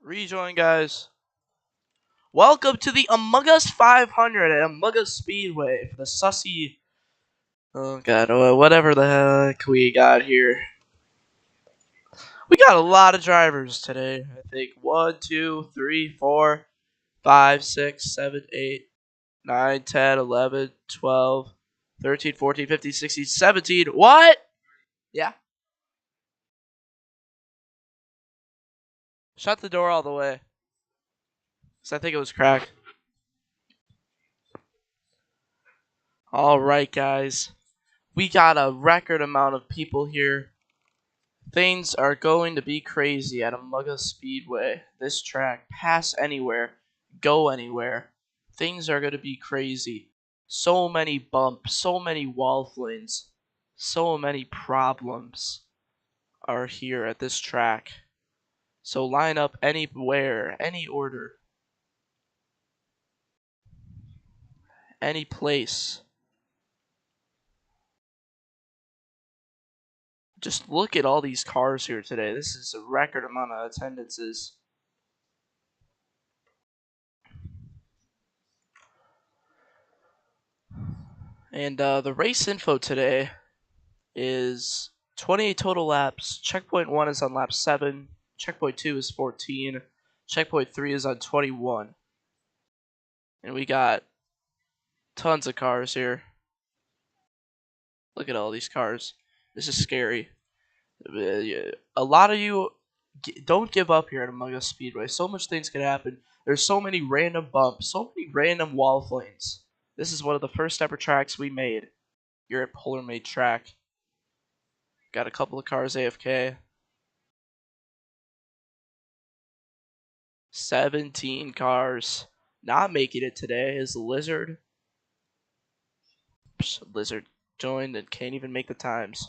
Rejoin, guys. Welcome to the Among Us 500 at Among Us Speedway for the sussy. Oh god, whatever the heck we got here. We got a lot of drivers today. I think 1, 2, 3, 4, 5, 6, 7, 8, 9, 10, 11, 12, 13, 14, 15, 16, 17. What? Yeah. Shut the door all the way. Because I think it was cracked. Alright, guys. We got a record amount of people here. Things are going to be crazy at Among Us Speedway. This track, pass anywhere, go anywhere. Things are going to be crazy. So many bumps, so many wall flings, so many problems are here at this track. So line up anywhere, any order, any place. Just look at all these cars here today. This is a record amount of attendances. And the race info today is 28 total laps. Checkpoint 1 is on lap 7. Checkpoint 2 is 14. Checkpoint 3 is on 21. And we got tons of cars here. Look at all these cars. This is scary. A lot of you don't give up here at Among Us Speedway. So much things can happen. There's so many random bumps, so many random wall flames. This is one of the first ever tracks we made here at Polar Made Track. Got a couple of cars AFK. 17 cars. Not making it today is Lizard. Lizard joined and can't even make the times.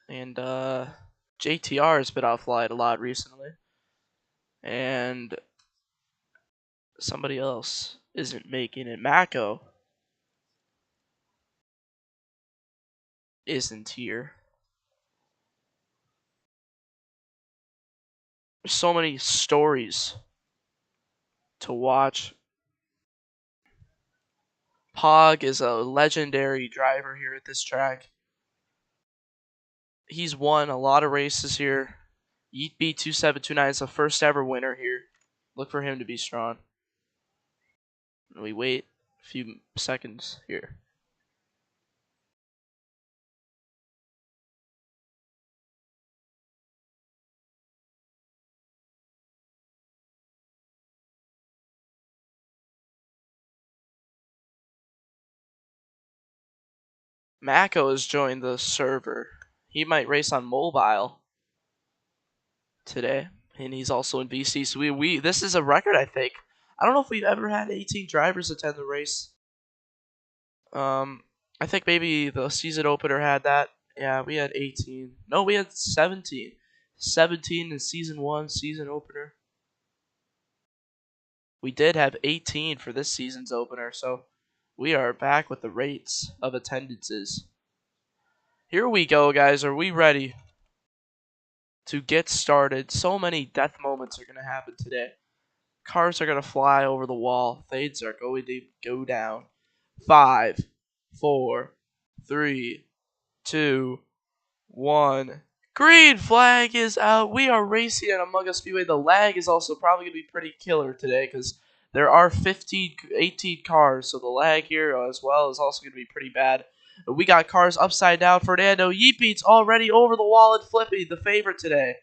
And JTR has been offline a lot recently. And somebody else isn't making it. Mako isn't here. There's so many stories to watch. Pog is a legendary driver here at this track. He's won a lot of races here. Yeetb2729 is the first ever winner here. Look for him to be strong. We wait a few seconds here. Mako has joined the server. He might race on mobile today, and he's also in BC. So we this is a record, I think. I don't know if we've ever had 18 drivers attend the race. I think maybe the season opener had that. Yeah, we had 18. No, we had 17. 17 in season 1, season opener. We did have 18 for this season's opener, so we are back with the rates of attendances. Here we go, guys. Are we ready to get started? So many death moments are going to happen today. Cars are going to fly over the wall. Fades are going to go down. 5, 4, 3, 2, 1. Green flag is out. We are racing at Among Us Speedway. The lag is also probably going to be pretty killer today because there are 18 cars. So the lag here as well is also going to be pretty bad. But we got cars upside down. Fernando Yeetbeat's already over the wall and Flippy, the favorite today.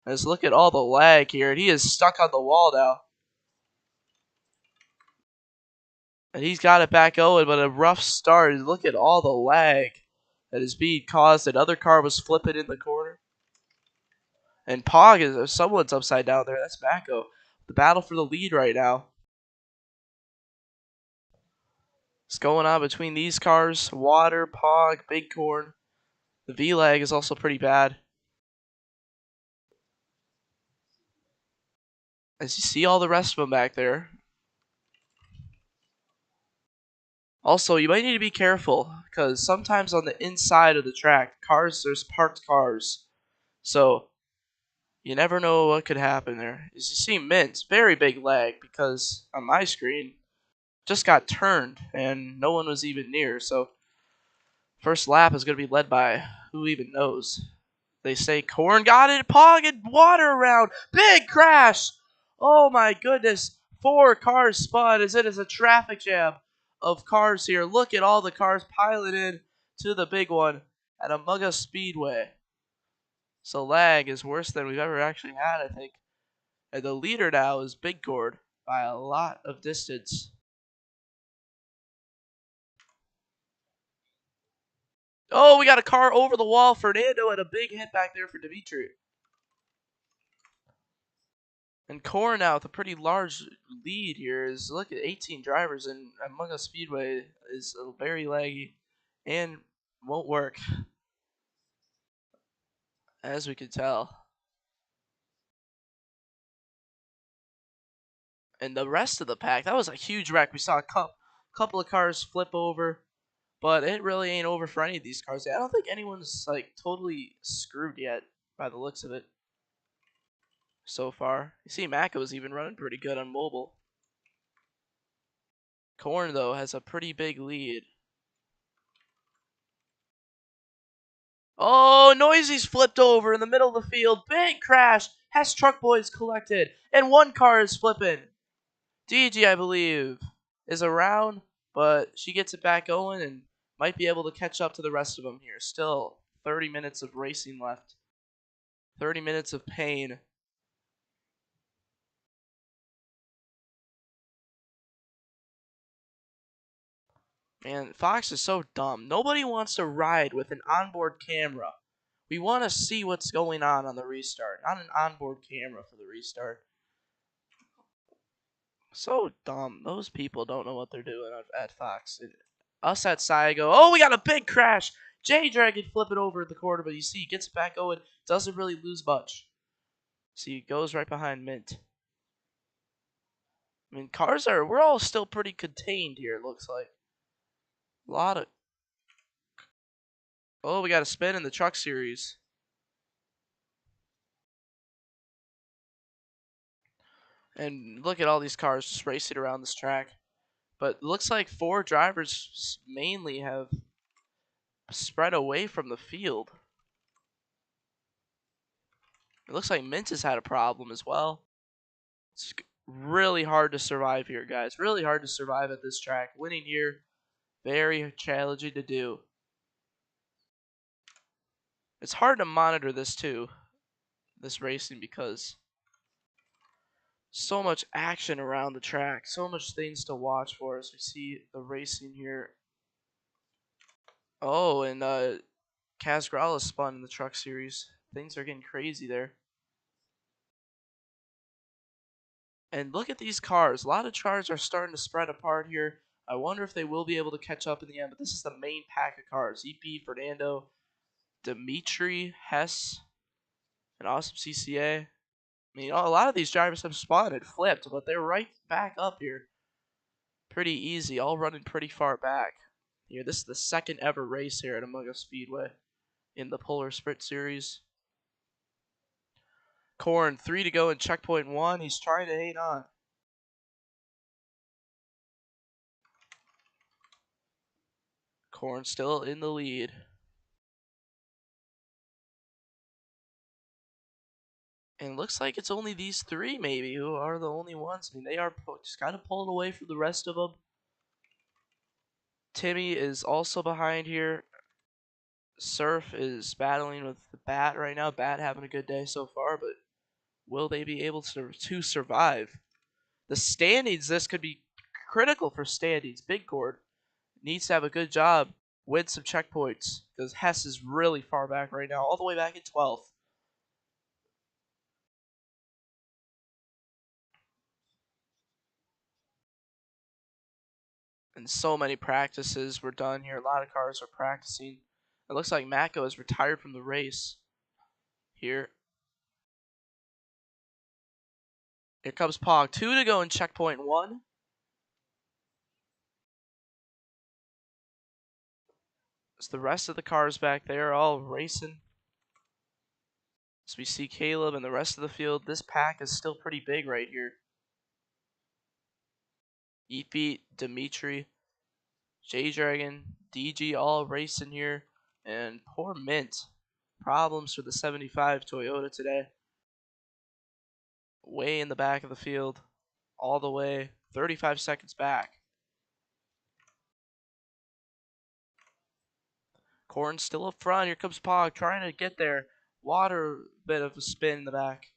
Let's look at all the lag here. And he is stuck on the wall now. And he's got it back going, but a rough start. Look at all the lag that is being caused. Another car was flipping in the corner. And Pog is someone's upside down there. That's Mako. The battle for the lead right now. What's going on between these cars? Water, Pog, Big Corn. The V-lag is also pretty bad. As you see all the rest of them back there. Also, you might need to be careful, because sometimes on the inside of the track, there's parked cars. So, You never know what could happen there. As you see, Mint, very big lag because on my screen just got turned and no one was even near. So first lap is going to be led by who even knows. They say Corn got it, Pog and water around. Big crash. Oh my goodness. 4 cars spun as it is a traffic jam of cars here. Look at all the cars piling in to the big one at Among Us Speedway. So lag is worse than we've ever actually had, I think. And the leader now is Big Cord by a lot of distance. Oh, we got a car over the wall. Fernando and a big hit back there for Dimitri. And Core now with a pretty large lead here is look at 18 drivers and Among Us Speedway is very laggy and won't work as we can tell. And the rest of the pack, that was a huge wreck. We saw a couple of cars flip over, but it really ain't over for any of these cars. I don't think anyone's like totally screwed yet by the looks of it so far. You see Mako's even running pretty good on mobile. Corn though has a pretty big lead. Oh, Noisy's flipped over in the middle of the field. Big crash. Has Truck Boys collected. And one car is flipping. DG, I believe, is around, but she gets it back going and might be able to catch up to the rest of them here. Still 30 minutes of racing left. 30 minutes of pain. Man, Fox is so dumb. Nobody wants to ride with an onboard camera. We want to see what's going on the restart, not an onboard camera for the restart. So dumb. Those people don't know what they're doing at Fox. Us at Saigo. Oh, we got a big crash. J-Dragon flipping over at the corner, but you see, he gets back going. Doesn't really lose much. See, he goes right behind Mint. I mean, we're all still pretty contained here, it looks like. A lot of... Oh, we got a spin in the truck series. And look at all these cars just racing around this track. But it looks like 4 drivers mainly have spread away from the field. It looks like Mint has had a problem as well. It's really hard to survive here, guys. Really hard to survive at this track. Winning here, very challenging to do. It's hard to monitor this too, this racing, because so much action around the track, so much things to watch for as we see the racing here. Oh, and Kaz Grala spun in the truck series. Things are getting crazy there. And look at these cars. A lot of cars are starting to spread apart here. I wonder if they will be able to catch up in the end. But this is the main pack of cars. EP, Fernando, Dimitri, Hess, and Awesome CCA. I mean, a lot of these drivers have spun and flipped, but they're right back up here. Pretty easy, all running pretty far back. Here, this is the second ever race here at Among Us Speedway in the Polar Sprint Series. Corn, 3 to go in checkpoint 1. He's trying to hang on. Corn still in the lead. And it looks like it's only these 3 maybe who are the only ones. I mean, they are just kind of pulling away from the rest of them. Timmy is also behind here. Surf is battling with the Bat right now. Bat having a good day so far, but will they be able to survive? The standings, this could be critical for standings. Big Cord needs to have a good job, win some checkpoints, because Hess is really far back right now, all the way back in 12th. And so many practices were done here. A lot of cars are practicing. It looks like Mako has retired from the race here. Here comes Pog. 2 to go in checkpoint 1. As the rest of the cars back there are all racing. As we see Caleb and the rest of the field, this pack is still pretty big right here. Eat Beat, Dimitri, J-Dragon, DG all racing here. And poor Mint. Problems for the 75 Toyota today. Way in the back of the field. All the way. 35 seconds back. Corn still up front. Here comes Pog trying to get there. Water, bit of a spin in the back.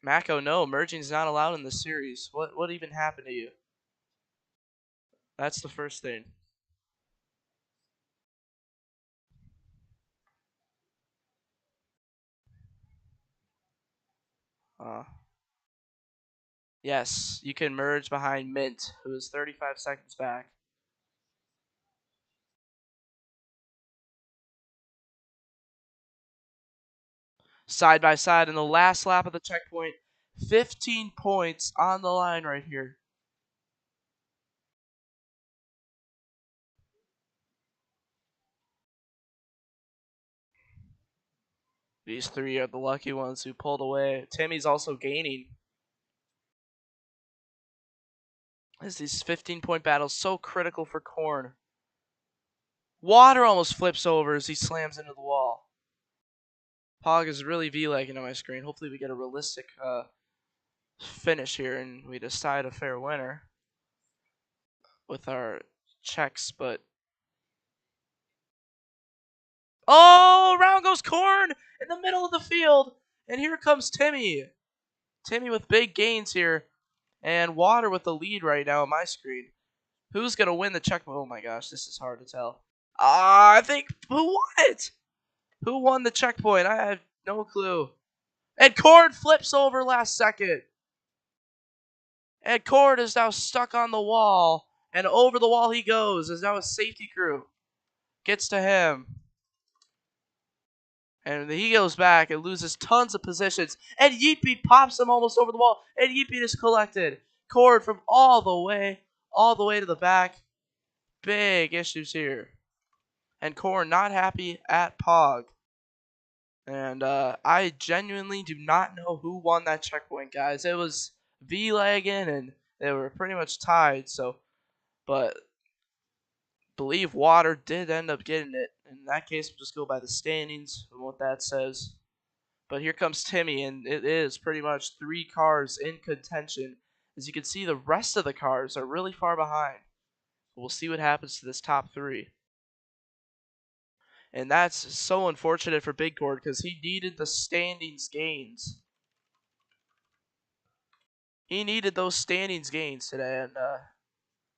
Mako, no, merging is not allowed in this series. What even happened to you? That's the first thing. Yes, you can merge behind Mint, who is 35 seconds back. Side by side in the last lap of the checkpoint. 15 points on the line right here. These three are the lucky ones who pulled away. Timmy's also gaining. As these 15-point battles so critical for Corn. Water almost flips over as he slams into the wall. Pog is really V-lagging on my screen. Hopefully we get a realistic finish here and we decide a fair winner with our checks, but oh, around goes Corn in the middle of the field, and here comes Timmy. Timmy with big gains here, and Water with the lead right now on my screen. Who's gonna win the check? Oh my gosh, this is hard to tell. I think who won the checkpoint? I have no clue. And Corn flips over last second. And Cord is now stuck on the wall. And over the wall he goes as now a safety crew gets to him. And he goes back and loses tons of positions. And Yeepy pops him almost over the wall. And Yeepy is collected. Cord from all the way to the back. Big issues here. And Cord not happy at Pog. And I genuinely do not know who won that checkpoint, guys. It was V-lagging, and they were pretty much tied. So, but believe Water did end up getting it. In that case, we'll just go by the standings and what that says. But here comes Timmy, and it is pretty much 3 cars in contention. As you can see, the rest of the cars are really far behind. We'll see what happens to this top 3. And that's so unfortunate for Big Cord because he needed the standings gains. He needed those standings gains today, and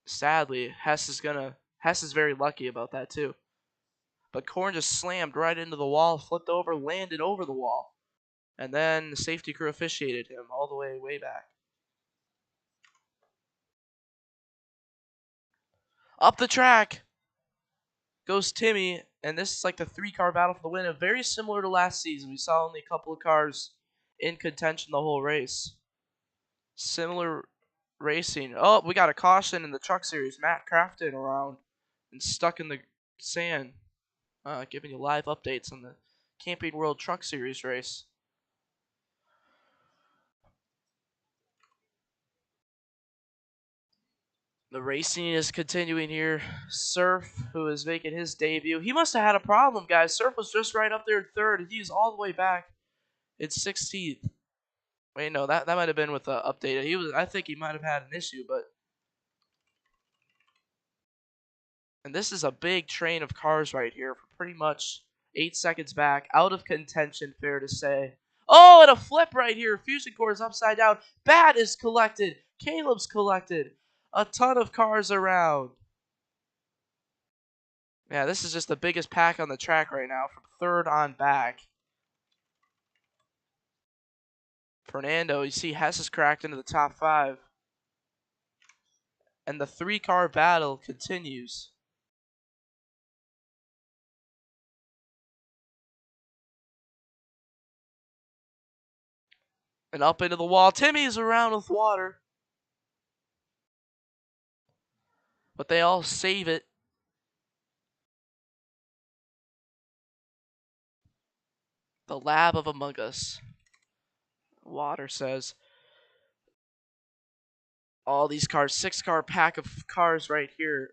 sadly, Hess is very lucky about that too. But Corn just slammed right into the wall, flipped over, landed over the wall, and then the safety crew officiated him all the way back. Up the track goes Timmy, and this is like the 3-car battle for the win. Very similar to last season. We saw only a couple of cars in contention the whole race. Similar racing. Oh, we got a caution in the truck series. Matt Crafton around and stuck in the sand. Giving you live updates on the Camping World Truck Series race. The racing is continuing here. Surf, who is making his debut. He must have had a problem, guys. Surf was just right up there in 3rd, and he's all the way back in 16th. Wait, no, that might have been with the update. I think he might have had an issue, but. And this is a big train of cars right here for pretty much 8 seconds back. Out of contention, fair to say. Oh, and a flip right here. Fusion core is upside down. Bat is collected. Caleb's collected. A ton of cars around. Yeah, this is just the biggest pack on the track right now from 3rd on back. Fernando, you see Hess is cracked into the top 5. And the 3-car battle continues. And up into the wall. Timmy's around with Water. But they all save it. The lab of Among Us. Water says. All these cars, 6-car pack of cars right here.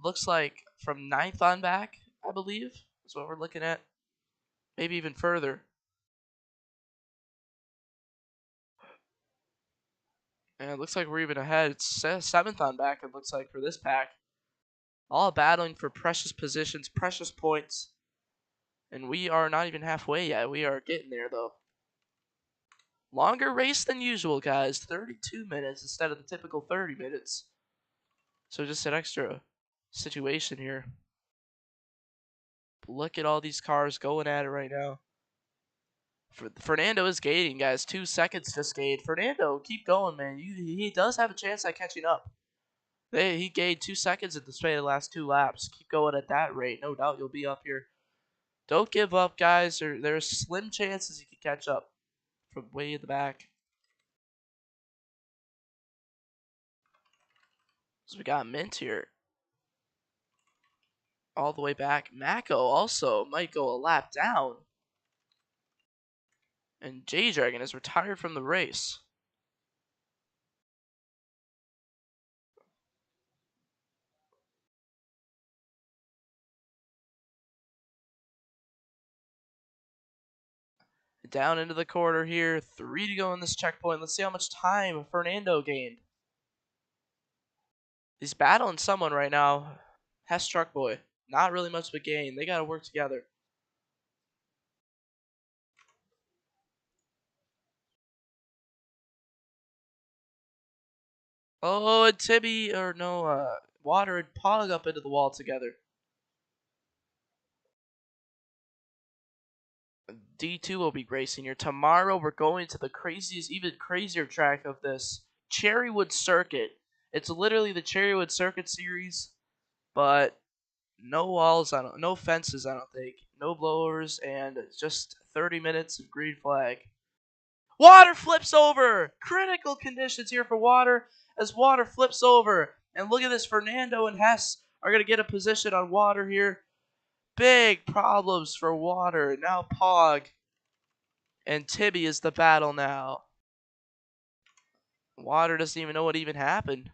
Looks like from 9th on back, I believe, is what we're looking at. Maybe even further. And it looks like we're even ahead. It's 7th on back, it looks like, for this pack. All battling for precious positions, precious points. And we are not even halfway yet. We are getting there, though. Longer race than usual, guys. 32 minutes instead of the typical 30 minutes. So just an extra situation here. Look at all these cars going at it right now. Fernando is gating, guys. 2 seconds just gained. Fernando, keep going, man. He does have a chance at catching up. He gained 2 seconds in the span of the last 2 laps. Keep going at that rate. No doubt you'll be up here. Don't give up, guys. There's slim chances you can catch up from way in the back. So we got Mint here. All the way back. Mako also might go a lap down. And J-Dragon is retired from the race. Down into the corner here. 3 to go in this checkpoint. Let's see how much time Fernando gained. He's battling someone right now. Hess Truck Boy. Not really much of a gain. They got to work together. Oh, and Tibby, or no, Water and Pog up into the wall together. D2 will be racing here. Tomorrow we're going to the craziest, even crazier track of this. Cherrywood Circuit. It's literally the Cherrywood Circuit series, but no walls, no fences, I don't think. No blowers, and just 30 minutes of green flag. Water flips over! Critical conditions here for Water as Water flips over. And look at this, Fernando and Hess are going to get a position on Water here. Big problems for Water. Now Pog and Tibby is the battle now. Water doesn't even know what even happened.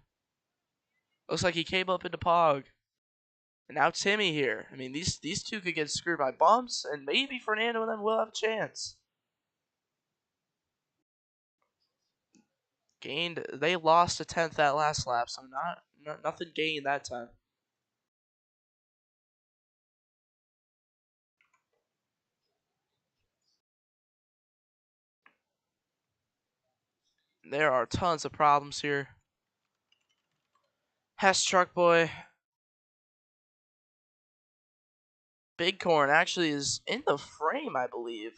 Looks like he came up into Pog. And now Timmy here. I mean, these two could get screwed by bumps, and maybe Fernando and them will have a chance. They lost a 10th that last lap, so nothing gained that time. There are tons of problems here. Hess Truck Boy. Big Corn actually is in the frame, I believe.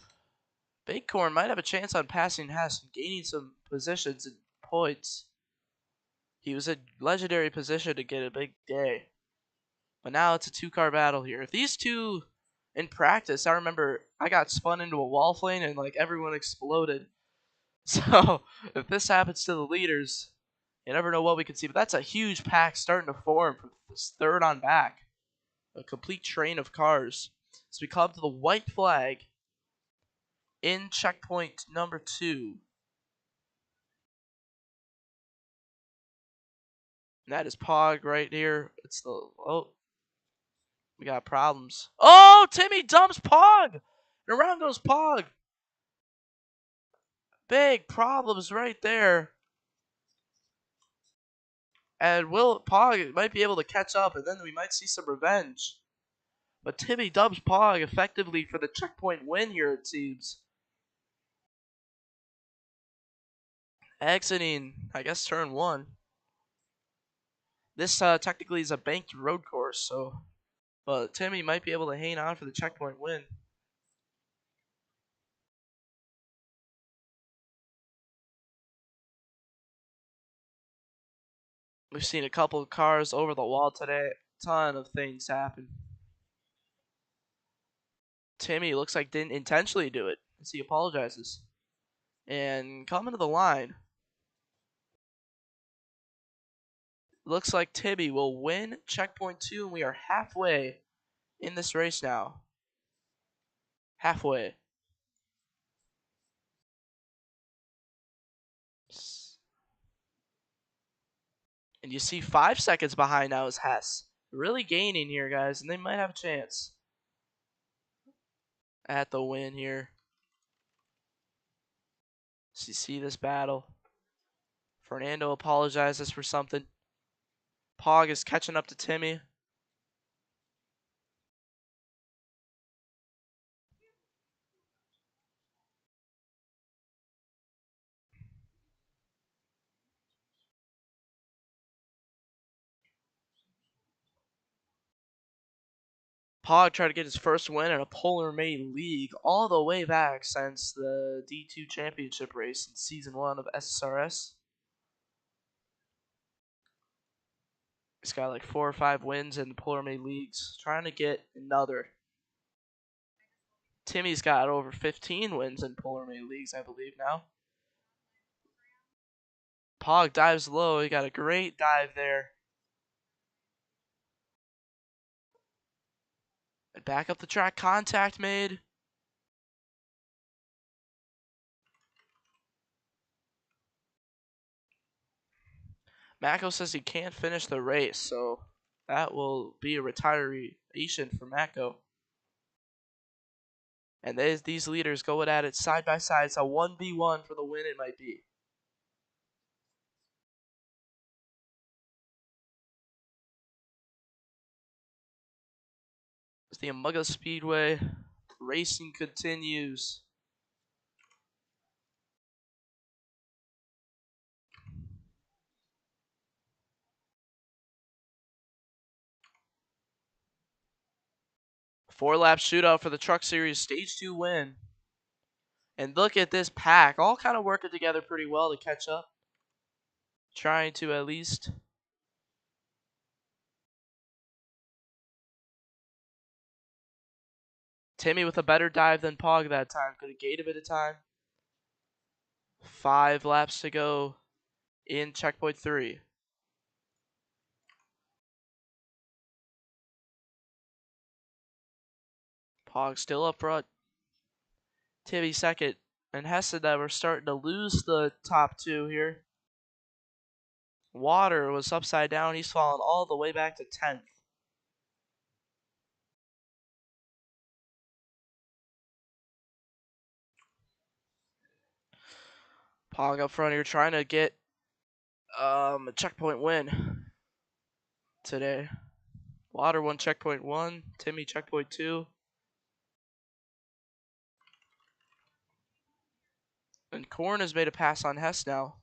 Big Corn might have a chance on passing Hess and gaining some positions and points. He was in legendary position to get a big day. But now it's a 2-car battle here. If these two in practice, I remember I got spun into a wall flame and like everyone exploded. So if this happens to the leaders, you never know what we can see. But that's a huge pack starting to form from this 3rd on back. A complete train of cars. So we come to the white flag in checkpoint number 2. And that is Pog right here. It's the we got problems. Oh, Timmy dumps Pog! And around goes Pog. Big problems right there. And Pog might be able to catch up, and then we might see some revenge. But Timmy dubs Pog effectively for the checkpoint win here, it seems. Exiting, I guess, turn 1. This technically is a banked road course, so... But Timmy might be able to hang on for the checkpoint win. We've seen a couple of cars over the wall today. Ton of things happen. Timmy looks like didn't intentionally do it, as he apologizes. And coming to the line. Looks like Timmy will win checkpoint 2, and we are halfway in this race now. Halfway. And you see 5 seconds behind now is Hess. Really gaining here, guys, and they might have a chance at the win here. So you see this battle. Fernando apologizes for something. Pog is catching up to Timmy. Pog tried to get his first win in a Polar Made League all the way back since the D2 Championship race in Season 1 of SSRS. He's got like 4 or 5 wins in the Polar Made Leagues. Trying to get another. Timmy's got over 15 wins in Polar Made Leagues, I believe, now. Pog dives low. He got a great dive there. And back up the track. Contact made. Mako says he can't finish the race, so that will be a retiration for Mako. And these leaders going at it side by side. It's a 1v1 for the win, it might be. As the Umaga Speedway racing continues. Four-lap shootout for the Truck Series Stage 2 win. And look at this pack. All kind of working together pretty well to catch up. Trying to at least... Timmy with a better dive than Pog that time. Could have gained a bit of time. 5 laps to go in checkpoint 3. Pog still up front. Timmy second. And Hessen that we're starting to lose the top 2 here. Water was upside down. He's fallen all the way back to 10th. Pog up front here trying to get a checkpoint win today. Water won checkpoint 1. Timmy checkpoint 2. And Korn has made a pass on Hess now.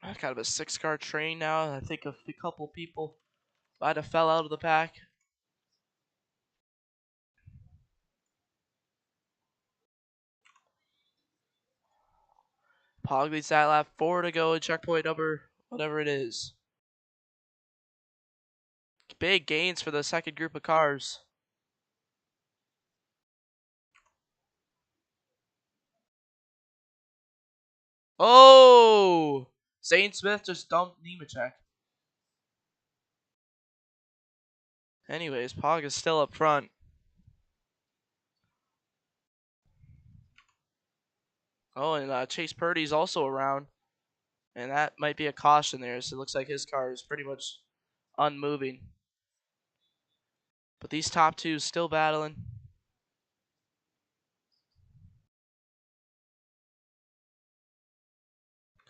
Kind of a 6-car train now. I think a couple people might have fell out of the pack. Pog leads that lap. 4 to go in checkpoint number whatever it is. Big gains for the second group of cars. Oh! Zane Smith just dumped Nemechek. Anyways, Pog is still up front. Oh, and Chase Purdy's also around. And that might be a caution there. So it looks like his car is pretty much unmoving. But these top 2 still battling.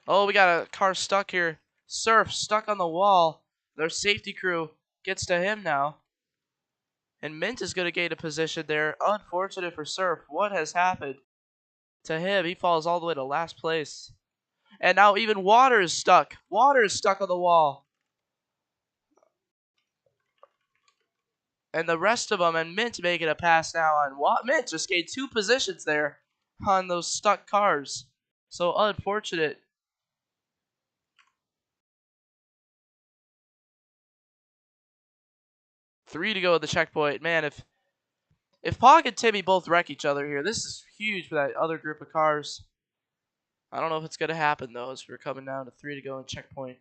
Oh, we got a car stuck here. Surf stuck on the wall. Their safety crew gets to him now. And Mint is going to gain a position there. Unfortunate for Surf. What has happened to him? He falls all the way to last place. And now even Water is stuck. Water is stuck on the wall. And the rest of them, and Mint making a pass now on Mint just gained 2 positions there on those stuck cars. So unfortunate. Three to go at the checkpoint. Man, if Pog and Timmy both wreck each other here, this is huge for that other group of cars. I don't know if it's going to happen, though, as we're coming down to 3 to go in checkpoint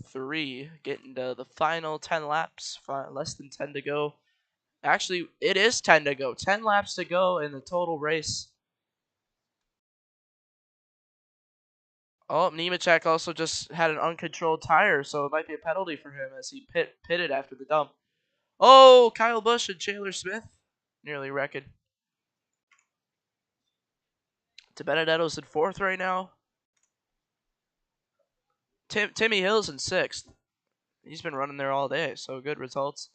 3. Getting to the final 10 laps. Less than 10 to go Actually, it is 10 to go. 10 laps to go in the total race. Oh, Nemechek also just had an uncontrolled tire, so it might be a penalty for him as he pitted after the dump. Oh, Kyle Busch and Chandler Smith nearly wrecked. DiBenedetto's in 4th right now. Timmy Hill's in 6th. He's been running there all day, so good results.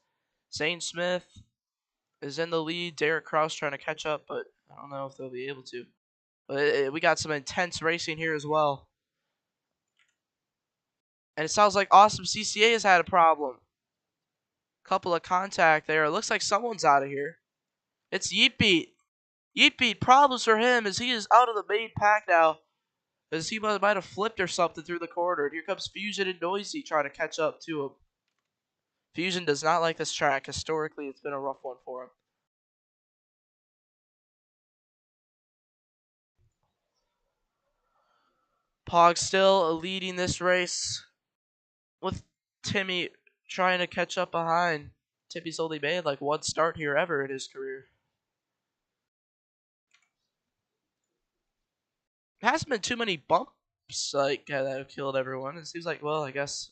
Zane Smith is in the lead. Derek Kraus trying to catch up, but I don't know if they'll be able to. But we got some intense racing here as well. And it sounds like Awesome CCA has had a problem. Couple of contact there. It looks like someone's out of here. It's Yeetbeat. Yeetbeat, problems for him as he is out of the main pack now. As he might have flipped or something through the corner. And here comes Fusion and Noisy trying to catch up to him. Fusion does not like this track. Historically, it's been a rough one for him. Pog still leading this race with Timmy trying to catch up behind. Timmy's only made like one start here ever in his career. There hasn't been too many bumps like that have killed everyone. It seems like, well, I guess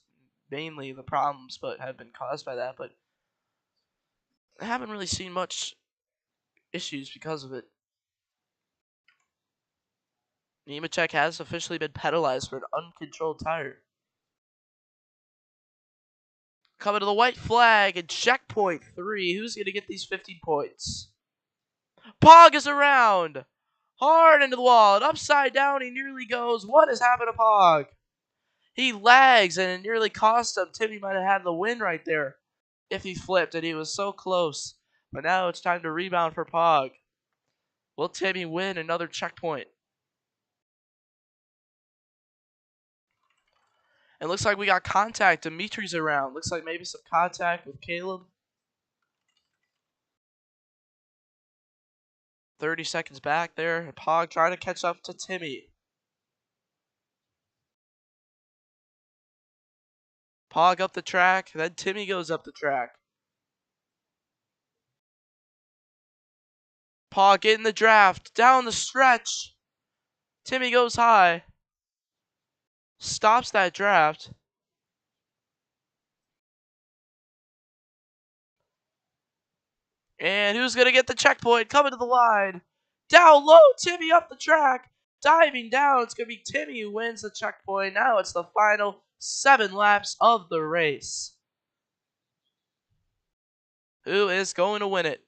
mainly the problems but have been caused by that, but I haven't really seen much issues because of it. Nemechek has officially been penalized for an uncontrolled tire. Coming to the white flag and checkpoint 3. Who's going to get these 15 points? Pog is around. Hard into the wall and upside down he nearly goes. What has happened to Pog? He lags and it nearly cost him. Timmy might have had the win right there if he flipped, and he was so close. But now it's time to rebound for Pog. Will Timmy win another checkpoint? It looks like we got contact. Dimitri's around. Looks like maybe some contact with Caleb. 30 seconds back there. And Pog trying to catch up to Timmy. Pog up the track. Then Timmy goes up the track. Pog getting the draft. Down the stretch. Timmy goes high. Stops that draft. And who's going to get the checkpoint? Coming to the line. Down low. Timmy up the track. Diving down. It's going to be Timmy who wins the checkpoint. Now it's the final 7 laps of the race. Who is going to win it?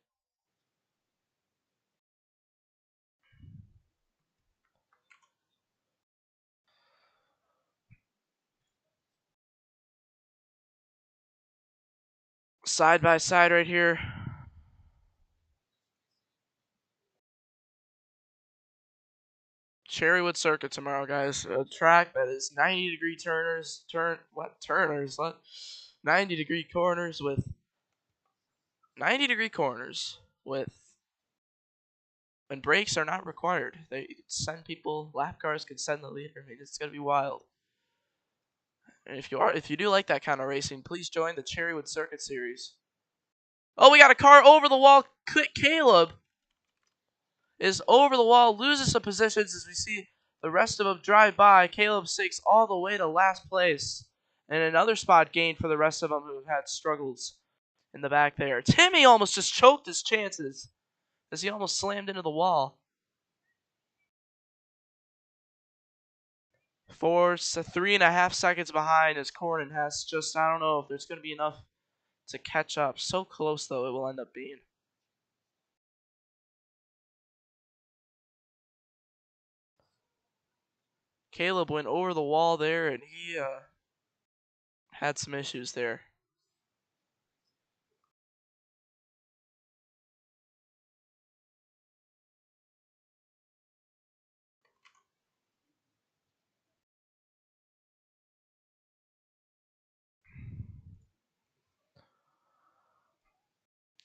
Side by side right here. Cherrywood Circuit tomorrow, guys. A track that is 90-degree turners. 90-degree corners with 90-degree corners with when brakes are not required. They send people. Lap cars can send the leader. I mean, it's gonna be wild. And if you do like that kind of racing, please join the Cherrywood Circuit series. Oh, we got a car over the wall. Caleb is over the wall, loses some positions as we see the rest of them drive by. Caleb sinks all the way to last place. And another spot gained for the rest of them who have had struggles in the back there. Timmy almost just choked his chances as he almost slammed into the wall. 3.5 seconds behind as Cornyn has just, I don't know if there's going to be enough to catch up. So close, though, it will end up being. Caleb went over the wall there, and he had some issues there.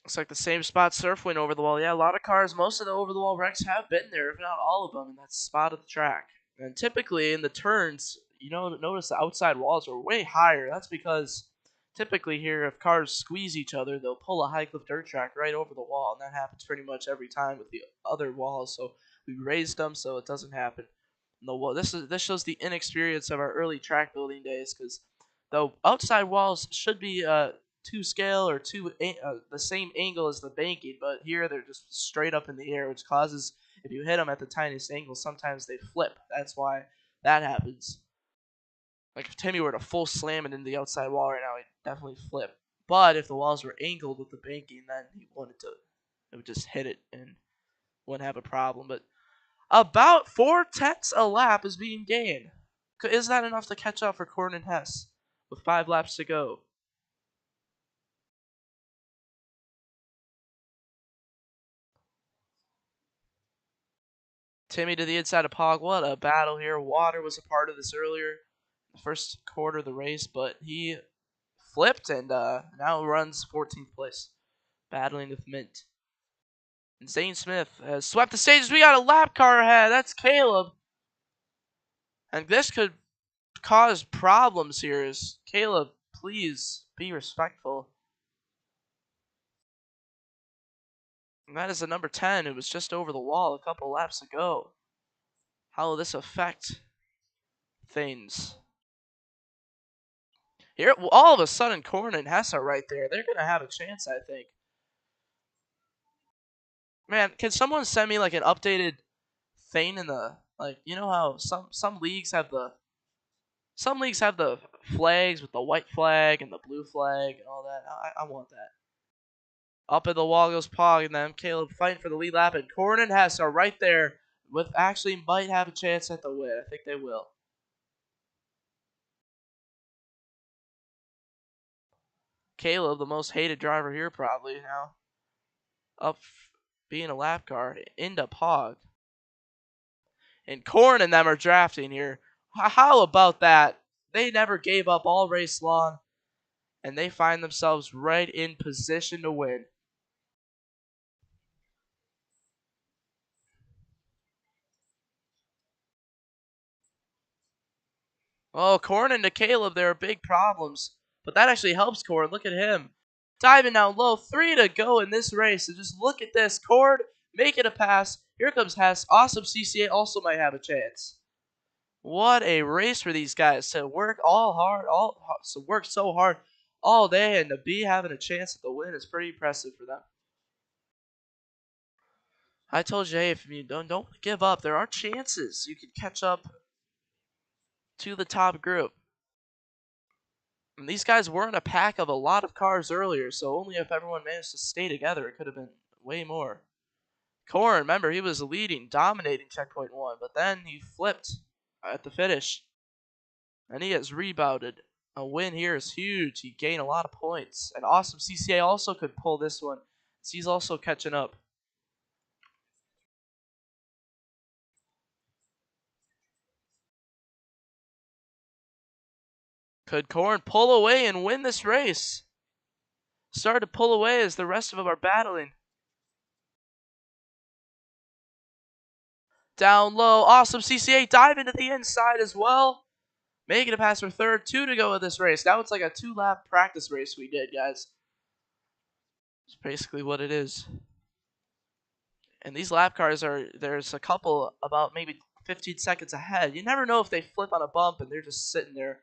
Looks like the same spot Surf went over the wall. Yeah, a lot of cars, most of the over-the-wall wrecks have been there, if not all of them, in that spot of the track. And typically in the turns, notice the outside walls are way higher. That's because typically here, if cars squeeze each other, they'll pull a high cliff dirt track right over the wall, and that happens pretty much every time with the other walls. So we raised them so it doesn't happen. No, this shows the inexperience of our early track building days, because the outside walls should be to scale or the same angle as the banking, but here they're just straight up in the air, which causes, if you hit them at the tiniest angle, sometimes they flip. That's why that happens. Like if Timmy were to full slam it into the outside wall right now, he'd definitely flip. But if the walls were angled with the banking, then it would just hit it and wouldn't have a problem. But about 4/10 a lap is being gained. Is that enough to catch up for Corn and Hess with 5 laps to go? Timmy to the inside of Pog. What a battle here. Water was a part of this earlier, the first quarter of the race, but he flipped and now runs 14th place, battling with Mint. And Zane Smith has swept the stages. We got a lap car ahead. That's Caleb. And this could cause problems here. Is Caleb, please be respectful. And that is the number 10. It was just over the wall a couple laps ago. How will this affect things? Here, all of a sudden, Corn and Hess are right there. They're going to have a chance, I think. Man, can someone send me like an updated thing in the, like, you know how some leagues have the flags with the white flag and the blue flag and all that. I want that. Up in the wall goes Pog, and then Caleb fighting for the lead lap, and Corn and Hess are right there with actually might have a chance at the win. I think they will. Caleb, the most hated driver here probably now, up being a lap car into Pog. And Corn and them are drafting here. How about that? They never gave up all race long, and they find themselves right in position to win. Oh, Corn and Caleb, there are big problems. But that actually helps Corn. Look at him. Diving down low. 3 to go in this race. And just look at this. Corn making a pass. Here comes Hess. Awesome CCA also might have a chance. What a race for these guys to work work so hard all day, and to be having a chance at the win is pretty impressive for them. I told you, hey, if you don't give up, there are chances you can catch up to the top group. And these guys were in a pack of a lot of cars earlier, so only if everyone managed to stay together, it could have been way more. Corn, remember, he was leading, dominating checkpoint 1, but then he flipped at the finish. And he has rebounded. A win here is huge. He gained a lot of points. And awesome CCA also could pull this one, so he's also catching up. Could Corn pull away and win this race? Start to pull away as the rest of them are battling. Down low, awesome CCA diving to the inside as well. Making a pass for third, 2 to go in this race. Now it's like a 2-lap practice race we did, guys. It's basically what it is. And these lap cars there's a couple about maybe 15 seconds ahead. You never know if they flip on a bump and they're just sitting there.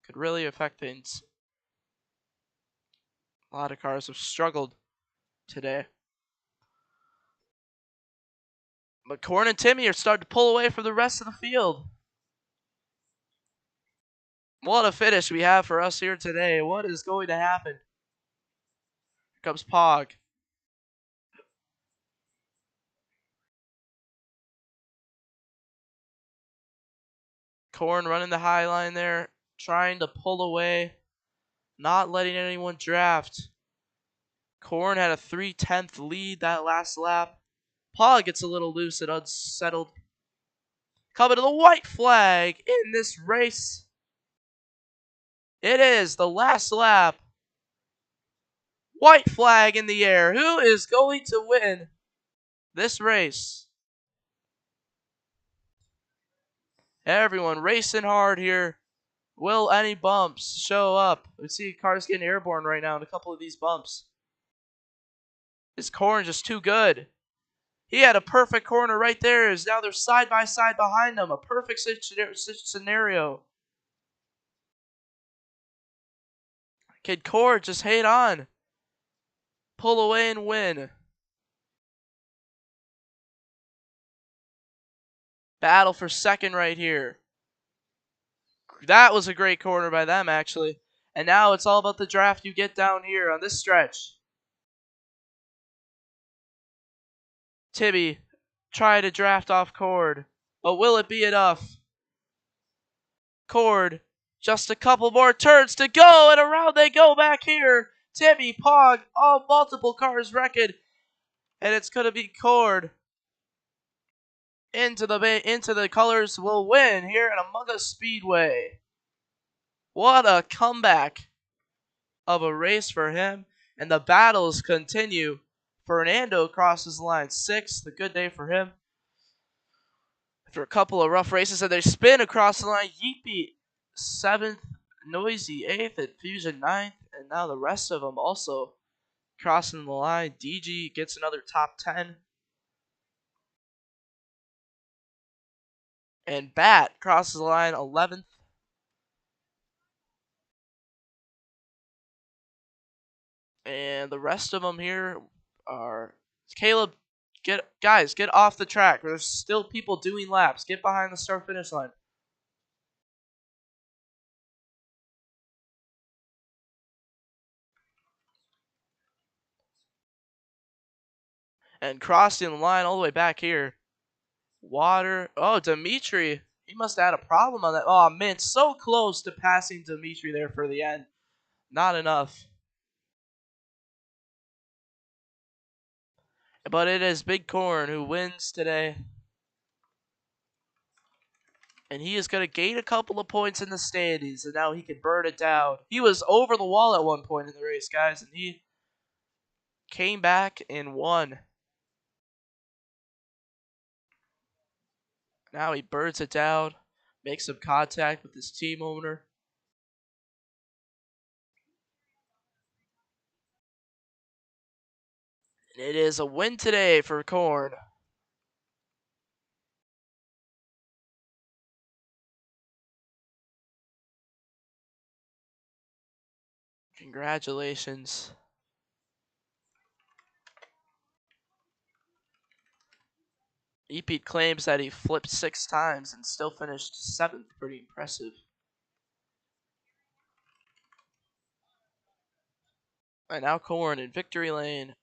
Could really affect things. A lot of cars have struggled today. But Corn and Timmy are starting to pull away from the rest of the field. What a finish we have for us here today. What is going to happen? Here comes Pog. Corn running the high line there, trying to pull away, not letting anyone draft. Corn had a 3/10 lead that last lap. Pog gets a little loose and unsettled. Coming to the white flag in this race. It is the last lap. White flag in the air. Who is going to win this race? Everyone racing hard here. Will any bumps show up? We see cars getting airborne right now in a couple of these bumps. Is Corn just too good? He had a perfect corner right there. Now they're side by side behind him. A perfect scenario. Can Corn just hate on? Pull away and win. Battle for second right here. That was a great corner by them, actually. And now it's all about the draft you get down here on this stretch. Tibby, try to draft off Cord. But will it be enough? Cord, just a couple more turns to go, and around they go back here. Tibby, Pog, all multiple cars wrecked. And it's going to be Cord. Into the colors will win here at Among Us Speedway. What a comeback of a race for him. And the battles continue. Fernando crosses the line 6th. A good day for him. After a couple of rough races, and they spin across the line. Yeepy 7th. Noisy 8th. And Fusion 9th. And now the rest of them also crossing the line. DG gets another top 10. And Bat crosses the line 11th. And the rest of them here are Caleb. Get off the track. There's still people doing laps. Get behind the start finish line. And crossing the line all the way back here. Water. Oh, Dimitri. He must have had a problem on that. Oh, man. So close to passing Dimitri there for the end. Not enough. But it is Big Corn who wins today. And he is going to gain a couple of points in the standings. And now he can burn it down. He was over the wall at one point in the race, guys. And he came back and won. Now he burns it down. Makes some contact with his team owner. And it is a win today for Corn. Congratulations. Epeat claims that he flipped 6 times and still finished 7th. Pretty impressive. And now Corn in victory lane.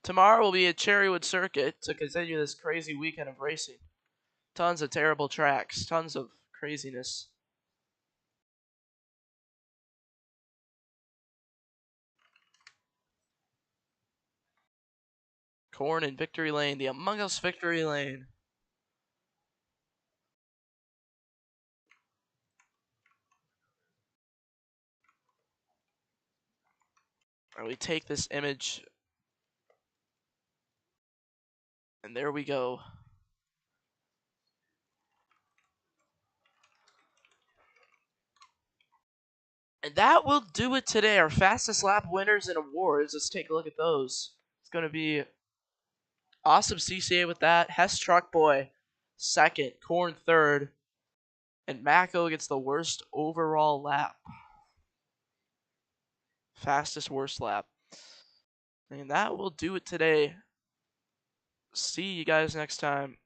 Tomorrow will be at Cherrywood Circuit to continue this crazy weekend of racing. Tons of terrible tracks. Tons of craziness. Corn in victory lane. The Among Us victory lane. And we take this image. And there we go. And that will do it today. Our fastest lap winners and awards. Let's take a look at those. It's going to be Awesome CCA with that. Hess Truck Boy, 2nd. Corn, 3rd. And Mako gets the worst overall lap. Fastest worst lap. And that will do it today. See you guys next time.